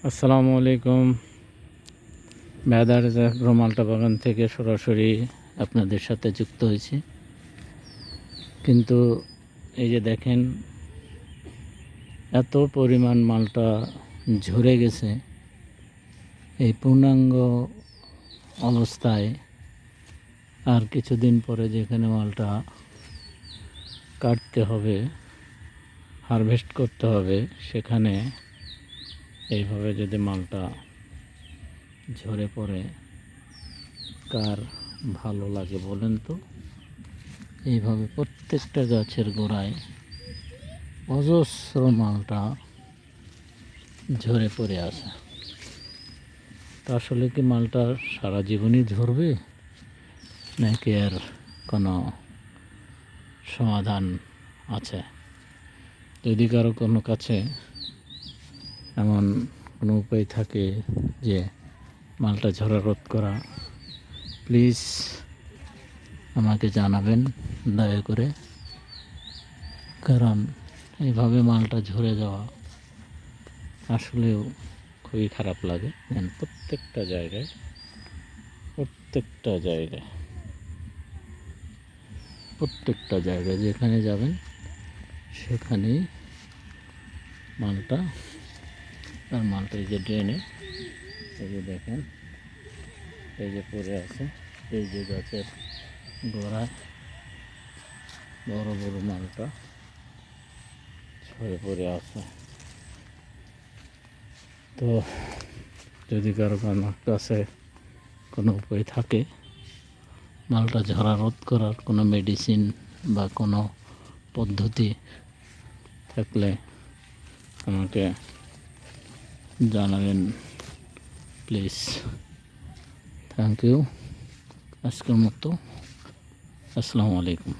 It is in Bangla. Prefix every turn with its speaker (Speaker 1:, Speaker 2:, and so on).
Speaker 1: আসসালামু আলাইকুম। মেদারজ এগ্রো মাল্টা বাগান থেকে সরাসরি আপনাদের সাথে যুক্ত হয়েছি। কিন্তু এই যে দেখেন, এত পরিমাণ মালটা ঝরে গেছে। এই পূর্ণাঙ্গ অবস্থায় আর কিছুদিন পরে যেখানে মালটা কাটতে হবে, হারভেস্ট করতে হবে, সেখানে এইভাবে যদি মালটা ঝরে পড়ে কার ভালো লাগে বলেন তো? এইভাবে প্রত্যেকটা গাছের গোড়ায় অজস্র মালটা ঝরে পড়ে আছে। তা আসলে কি মালটা সারা জীবনই ঝরবে, নাকি আর কোনো সমাধান আছে? যদি কারো কোনো কাছে এমন কোনো উপায় থাকে যে মালটা ঝরা রোধ করা, প্লিজ আমাকে জানাবেন দয়া করে। কারণ এইভাবে মালটা ঝরে যাওয়া আসলেও খুবই খারাপ লাগে। প্রত্যেকটা জায়গায় যেখানে যাবেন সেখানেই মালটা এই যে ড্রেনে, এই যে দেখেন, এই যে পড়ে আছে, এই যে গাছের গোড়ায় বড় বড় মালটা ছড়ে পড়ে আছে। তো যদি কারো কাছে কোনো উপায় থাকে মালটা ঝরা রোধ করার, কোনো মেডিসিন বা কোনো পদ্ধতি থাকলে আমাকে জানাবেন প্লিজ। Thank you. আজকের মতো আসসালামু আলাইকুম।